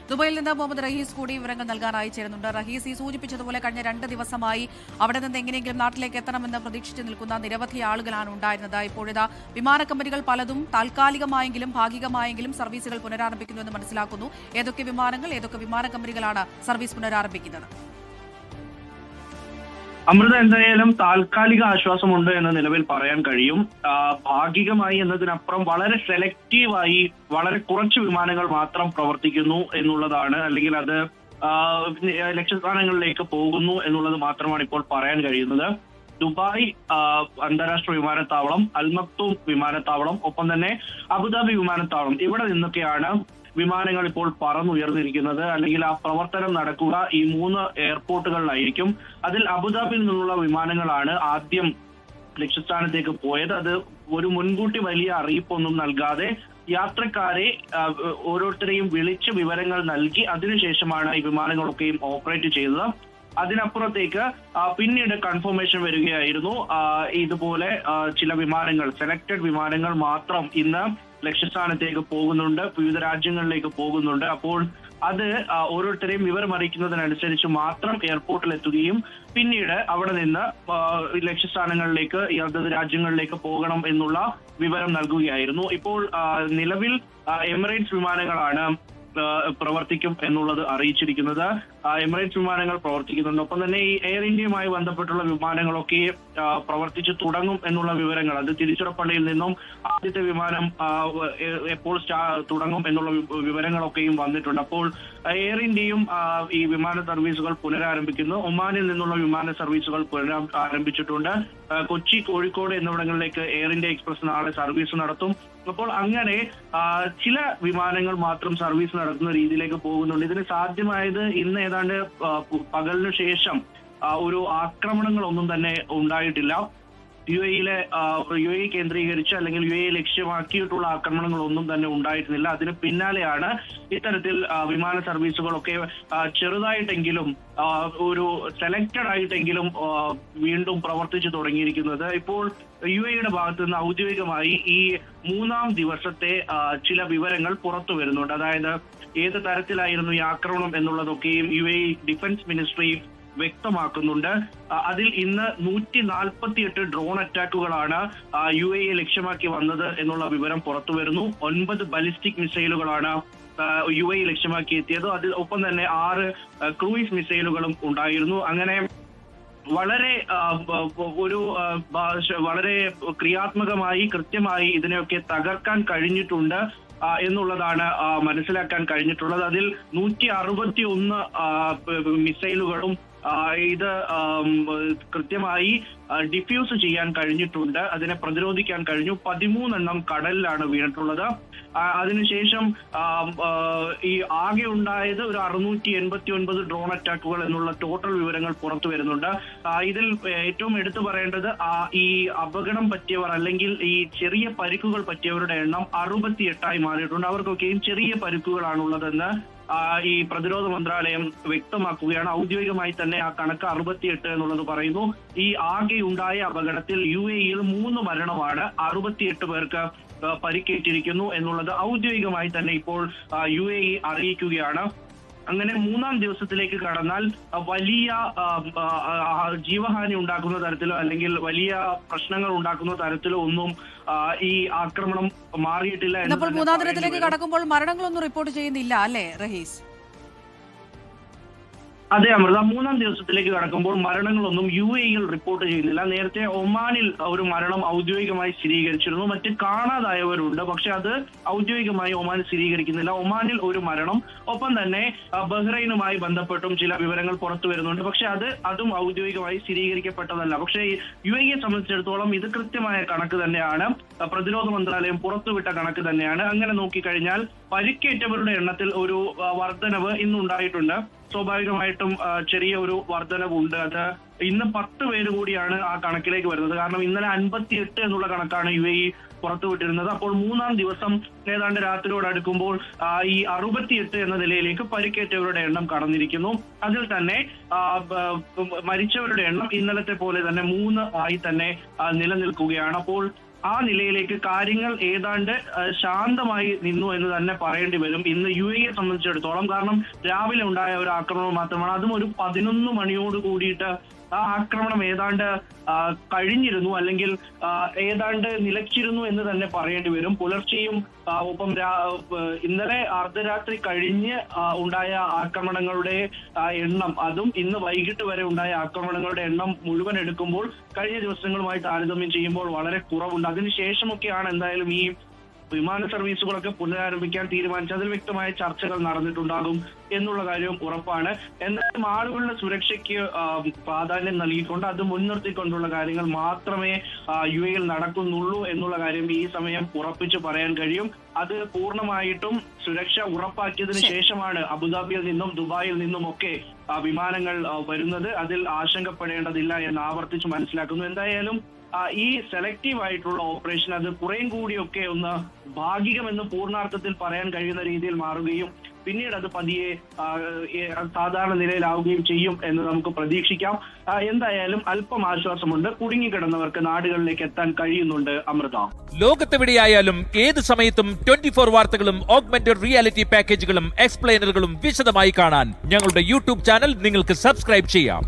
ദുബൈയിൽ നിന്ന് മുഹമ്മദ് റഹീസ് കൂടി വിവരങ്ങൾ നൽകാനായി ചേരുന്നുണ്ട്. റഹീസ്, ഈ സൂചിപ്പിച്ചതുപോലെ കഴിഞ്ഞ 2 ദിവസമായി അവിടെ നിന്ന് എങ്ങനെയെങ്കിലും നാട്ടിലേക്ക് എത്തണമെന്ന് പ്രതീക്ഷിച്ച് നിൽക്കുന്ന നിരവധി ആളുകളാണ് ഉണ്ടായിരുന്നത്. ഇപ്പോഴിതാ വിമാന കമ്പനികൾ പലതും താൽക്കാലികമായെങ്കിലും ഭാഗികമായെങ്കിലും സർവീസുകൾ പുനരാരംഭിക്കുന്നു എന്ന് മനസ്സിലാക്കുന്നു. ഏതൊക്കെ വിമാന കമ്പനികളാണ് സർവീസ് പുനരാരംഭിക്കുന്നത്? അമൃത, എന്തായാലും താൽക്കാലിക ആശ്വാസമുണ്ട് എന്ന് നിലവിൽ പറയാൻ കഴിയും. ഭാഗികമായി എന്നതിനപ്പുറം വളരെ സെലക്റ്റീവായി വളരെ കുറച്ച് വിമാനങ്ങൾ മാത്രം പ്രവർത്തിക്കുന്നു എന്നുള്ളതാണ്, അല്ലെങ്കിൽ അത് ലക്ഷ്യസ്ഥാനങ്ങളിലേക്ക് പോകുന്നു എന്നുള്ളത് മാത്രമാണ് ഇപ്പോൾ പറയാൻ കഴിയുന്നത്. ദുബായ് അന്താരാഷ്ട്ര വിമാനത്താവളം, അൽ മക്തൂം വിമാനത്താവളം, ഒപ്പം തന്നെ അബുദാബി വിമാനത്താവളം, ഇവിടെ നിന്നൊക്കെയാണ് വിമാനങ്ങൾ ഇപ്പോൾ പറന്നുയർന്നിരിക്കുന്നത്. അല്ലെങ്കിൽ ആ പ്രവർത്തനം നടക്കുക ഈ 3 എയർപോർട്ടുകളിലായിരിക്കും. അതിൽ അബുദാബിയിൽ നിന്നുള്ള വിമാനങ്ങളാണ് ആദ്യം ലക്ഷ്യസ്ഥാനത്തേക്ക് പോയത്. അത് ഒരു മുൻകൂട്ടി വലിയ അറിയിപ്പൊന്നും നൽകാതെ യാത്രക്കാരെ ഓരോരുത്തരെയും വിളിച്ച് വിവരങ്ങൾ നൽകി അതിനുശേഷമാണ് ഈ വിമാനങ്ങളൊക്കെയും ഓപ്പറേറ്റ് ചെയ്തത്. അതിനപ്പുറത്തേക്ക് പിന്നീട് കൺഫർമേഷൻ വരികയായിരുന്നു. ഇതുപോലെ ചില വിമാനങ്ങൾ, സെലക്ടഡ് വിമാനങ്ങൾ മാത്രം ഇന്ന് ലക്ഷ്യസ്ഥാനത്തേക്ക് പോകുന്നുണ്ട്, വിവിധ രാജ്യങ്ങളിലേക്ക് പോകുന്നുണ്ട്. അപ്പോൾ അത് ഓരോരുത്തരെയും വിവരം അറിയിക്കുന്നതിനനുസരിച്ച് മാത്രം എയർപോർട്ടിൽ എത്തുകയും പിന്നീട് അവിടെ നിന്ന് ലക്ഷ്യസ്ഥാനങ്ങളിലേക്ക് അതത് രാജ്യങ്ങളിലേക്ക് പോകണം എന്നുള്ള വിവരം നൽകുകയായിരുന്നു. ഇപ്പോൾ നിലവിൽ എമിറേറ്റ്സ് വിമാനങ്ങളാണ് പ്രവർത്തിക്കും എന്നുള്ളത് അറിയിച്ചിരിക്കുന്നത്. എമിറേറ്റ്സ് വിമാനങ്ങൾ പ്രവർത്തിക്കുന്നുണ്ട്. ഒപ്പം തന്നെ ഈ എയർ ഇന്ത്യയുമായി ബന്ധപ്പെട്ടുള്ള വിമാനങ്ങളൊക്കെ പ്രവർത്തിച്ചു തുടങ്ങും എന്നുള്ള വിവരങ്ങൾ, അത് തിരുച്ചിറപ്പള്ളിയിൽ നിന്നും ആദ്യത്തെ വിമാനം എപ്പോൾ തുടങ്ങും എന്നുള്ള വിവരങ്ങളൊക്കെയും വന്നിട്ടുണ്ട്. അപ്പോൾ എയർ ഇന്ത്യയും ഈ വിമാന സർവീസുകൾ പുനരാരംഭിക്കുന്നു. ഒമാനിൽ നിന്നുള്ള വിമാന സർവീസുകൾ പുനരാരംഭിച്ചിട്ടുണ്ട്. കൊച്ചി, കോഴിക്കോട് എന്നിവിടങ്ങളിലേക്ക് എയർ ഇന്ത്യ എക്സ്പ്രസ് നാളെ സർവീസ് നടത്തും. അപ്പോൾ അങ്ങനെ ചില വിമാനങ്ങൾ മാത്രം സർവീസ് നടത്തുന്ന രീതിയിലേക്ക് പോകുന്നുണ്ട്. ഇതിന് സാധ്യമായത് ഇന്ന് ഏതാണ്ട് പകലിന് ശേഷം ഒരു ആക്രമണങ്ങളൊന്നും തന്നെ ഉണ്ടായിട്ടില്ല. യു എ കേന്ദ്രീകരിച്ച് അല്ലെങ്കിൽ യു എ ലക്ഷ്യമാക്കിയിട്ടുള്ള ആക്രമണങ്ങളൊന്നും തന്നെ ഉണ്ടായിരുന്നില്ല. അതിന് പിന്നാലെയാണ് ഇത്തരത്തിൽ വിമാന സർവീസുകളൊക്കെ ചെറുതായിട്ടെങ്കിലും ഒരു സെലക്റ്റഡ് ആയിട്ടെങ്കിലും വീണ്ടും പ്രവർത്തിച്ചു തുടങ്ങിയിരിക്കുന്നത്. ഇപ്പോൾ യു എയുടെ ഭാഗത്ത് നിന്ന് ഔദ്യോഗികമായി ഈ 3-ാം ദിവസത്തെ ചില വിവരങ്ങൾ പുറത്തു വരുന്നുണ്ട്. അതായത് ഏത് തരത്തിലായിരുന്നു ഈ ആക്രമണം എന്നുള്ളതൊക്കെയും യു എ ഡിഫൻസ് മിനിസ്ട്രി വ്യക്തമാക്കുന്നുണ്ട്. അതിൽ ഇന്ന് 148 ഡ്രോൺ അറ്റാക്കുകളാണ് യു എ ലക്ഷ്യമാക്കി വന്നത് എന്നുള്ള വിവരം പുറത്തു വരുന്നു. 9 ബലിസ്റ്റിക് മിസൈലുകളാണ് യു എ ലക്ഷ്യമാക്കി എത്തിയത്. അതിൽ ഒപ്പം തന്നെ 6 ക്രൂയിസ് മിസൈലുകളും ഉണ്ടായിരുന്നു. അങ്ങനെ വളരെ വളരെ ക്രിയാത്മകമായി കൃത്യമായി ഇതിനെയൊക്കെ തകർക്കാൻ കഴിഞ്ഞിട്ടുണ്ട് എന്നുള്ളതാണ് മനസ്സിലാക്കാൻ കഴിഞ്ഞിട്ടുള്ളത്. അതിൽ 161 മിസൈലുകളും ഇത് കൃത്യമായി ഡിഫ്യൂസ് ചെയ്യാൻ കഴിഞ്ഞിട്ടുണ്ട്. അതിനെ പ്രതിരോധിക്കാൻ കഴിഞ്ഞു. 13 കടലിലാണ് വീണിട്ടുള്ളത്. അതിനുശേഷം ഈ ആകെ ഉണ്ടായത് ഒരു 689 ഡ്രോൺ അറ്റാക്കുകൾ എന്നുള്ള ടോട്ടൽ വിവരങ്ങൾ പുറത്തു വരുന്നുണ്ട്. ഇതിൽ ഏറ്റവും എടുത്തു പറയേണ്ടത് ഈ അപകടം പറ്റിയവർ അല്ലെങ്കിൽ ഈ ചെറിയ പരിക്കുകൾ പറ്റിയവരുടെ എണ്ണം 68ആയി മാറിയിട്ടുണ്ട്. അവർക്കൊക്കെയും ചെറിയ പരിക്കുകളാണുള്ളതെന്ന് ഈ പ്രതിരോധ മന്ത്രാലയം വ്യക്തമാക്കുകയാണ്. ഔദ്യോഗികമായി തന്നെ ആ കണക്ക് 68 എന്നുള്ളത് പറയുന്നു. ഈ ആകെ ഉണ്ടായ അപകടത്തിൽ യു എയിൽ 3 മരണമാണ്, 68 പേർക്ക് പരിക്കേറ്റിരിക്കുന്നു എന്നുള്ളത് ഔദ്യോഗികമായി തന്നെ ഇപ്പോൾ യു എ അറിയിക്കുകയാണ്. അങ്ങനെ 3-ാം ദിവസത്തിലേക്ക് കടന്നാൽ വലിയ ജീവഹാനി ഉണ്ടാക്കുന്ന തരത്തിലോ അല്ലെങ്കിൽ വലിയ പ്രശ്നങ്ങൾ ഉണ്ടാക്കുന്ന തരത്തിലോ ഒന്നും ഈ ആക്രമണം മാറിയിട്ടില്ല. 3-ാം ദിനത്തിലേക്ക് കടക്കുമ്പോൾ മരണങ്ങളൊന്നും റിപ്പോർട്ട് ചെയ്യുന്നില്ല അല്ലേ റഹീസ്? അതെ അമൃത, 3-ാം ദിവസത്തിലേക്ക് കടക്കുമ്പോൾ മരണങ്ങളൊന്നും യു എയിൽ റിപ്പോർട്ട് ചെയ്യുന്നില്ല. നേരത്തെ ഒമാനിൽ ഒരു മരണം ഔദ്യോഗികമായി സ്ഥിരീകരിച്ചിരുന്നു. മറ്റ് കാണാതായവരുണ്ട്, പക്ഷെ അത് ഔദ്യോഗികമായി ഒമാൻ സ്ഥിരീകരിക്കുന്നില്ല. ഒമാനിൽ ഒരു മരണം, ഒപ്പം തന്നെ ബഹ്റൈനുമായി ബന്ധപ്പെട്ടും ചില വിവരങ്ങൾ പുറത്തു വരുന്നുണ്ട്. പക്ഷെ അതും ഔദ്യോഗികമായി സ്ഥിരീകരിക്കപ്പെട്ടതല്ല. പക്ഷേ യു എയെ സംബന്ധിച്ചിടത്തോളം ഇത് കൃത്യമായ കണക്ക് തന്നെയാണ്. പ്രതിരോധ മന്ത്രാലയം പുറത്തുവിട്ട കണക്ക് തന്നെയാണ്. അങ്ങനെ നോക്കിക്കഴിഞ്ഞാൽ പരിക്കേറ്റവരുടെ എണ്ണത്തിൽ ഒരു വർധനവ് ഇന്നുണ്ടായിട്ടുണ്ട്. സ്വാഭാവികമായിട്ടും ചെറിയ ഒരു വർധനവുണ്ട്. അത് ഇന്ന് 10 പേര് കൂടിയാണ് ആ കണക്കിലേക്ക് വരുന്നത്. കാരണം ഇന്നലെ 58 എന്നുള്ള കണക്കാണ് യു എ പുറത്തുവിട്ടിരുന്നത്. അപ്പോൾ 3-ാം ദിവസം ഏതാണ്ട് രാത്രിയോട് അടുക്കുമ്പോൾ ഈ 68 എന്ന നിലയിലേക്ക് പരിക്കേറ്റവരുടെ എണ്ണം കടന്നിരിക്കുന്നു. അതിൽ തന്നെ മരിച്ചവരുടെ എണ്ണം ഇന്നലത്തെ പോലെ തന്നെ 3 ആയി തന്നെ നിലനിൽക്കുകയാണ്. അപ്പോൾ ആ നിലയിലേക്ക് കാര്യങ്ങൾ ഏതാണ്ട് ശാന്തമായി നിന്നു എന്ന് തന്നെ പറയേണ്ടി വരും ഇന്ന് UAE സംബന്ധിച്ചിടത്തോളം. കാരണം രാവിലെ ഉണ്ടായ ഒരു ആക്രമണം മാത്രമാണ്, അതും ഒരു 11 മണിയോട് കൂടിയിട്ട് ആ ആക്രമണം ഏതാണ്ട് കഴിഞ്ഞിരുന്നു, അല്ലെങ്കിൽ ഏതാണ്ട് നിലച്ചിരുന്നു എന്ന് തന്നെ പറയേണ്ടി വരും. പുലർച്ചെയും ഒപ്പം ഇന്നലെ അർദ്ധരാത്രി കഴിഞ്ഞ് ഉണ്ടായ ആക്രമണങ്ങളുടെ എണ്ണം, അതും ഇന്ന് വൈകിട്ട് വരെ ഉണ്ടായ ആക്രമണങ്ങളുടെ എണ്ണം മുഴുവൻ എടുക്കുമ്പോൾ കഴിഞ്ഞ ദിവസങ്ങളുമായി താരതമ്യം ചെയ്യുമ്പോൾ വളരെ കുറവുണ്ട്. അതിനുശേഷമൊക്കെയാണ് എന്തായാലും ഈ വിമാന സർവീസുകളൊക്കെ പുനരാരംഭിക്കാൻ തീരുമാനിച്ചു. അതിൽ വ്യക്തമായ ചർച്ചകൾ നടന്നിട്ടുണ്ടാകും എന്നുള്ള കാര്യവും ഉറപ്പാണ്. എന്നാലും ആളുകളുടെ സുരക്ഷയ്ക്ക് പ്രാധാന്യം നൽകിക്കൊണ്ട് അത് മുൻനിർത്തിക്കൊണ്ടുള്ള കാര്യങ്ങൾ മാത്രമേ UAE നടക്കുന്നുള്ളൂ എന്നുള്ള കാര്യം ഈ സമയം ഉറപ്പിച്ചു പറയാൻ കഴിയും. അത് പൂർണ്ണമായിട്ടും സുരക്ഷ ഉറപ്പാക്കിയതിനു ശേഷമാണ് അബുദാബിയിൽ നിന്നും ദുബായിൽ നിന്നും ഒക്കെ വിമാനങ്ങൾ വരുന്നത്. അതിൽ ആശങ്കപ്പെടേണ്ടതില്ല എന്ന് ആവർത്തിച്ച് മനസ്സിലാക്കുന്നു. എന്തായാലും ഈ സെലക്റ്റീവ് ആയിട്ടുള്ള ഓപ്പറേഷൻ അത് കുറേയും കൂടിയൊക്കെ ഒന്ന് ഭാഗികമെന്ന് പൂർണ്ണാർത്ഥത്തിൽ പറയാൻ കഴിയുന്ന രീതിയിൽ മാറുകയും പിന്നീട് അത് പതിയെ സാധാരണ നിലയിലാവുകയും ചെയ്യും എന്ന് നമുക്ക് പ്രതീക്ഷിക്കാം. എന്തായാലും അല്പം ആശ്വാസമുണ്ട്. കുടുങ്ങിക്കിടന്നവർക്ക് നാടുകളിലേക്ക് എത്താൻ കഴിയുന്നുണ്ട്. അമൃത, ലോകത്തെവിടെയായാലും ഏത് സമയത്തും 24 വാർത്തകളും ഓഗ്മെന്റഡ് റിയാലിറ്റി പാക്കേജുകളും എക്സ്പ്ലെയിനറുകളും വിശദമായി കാണാൻ ഞങ്ങളുടെ യൂട്യൂബ് ചാനൽ നിങ്ങൾക്ക് സബ്സ്ക്രൈബ് ചെയ്യാം.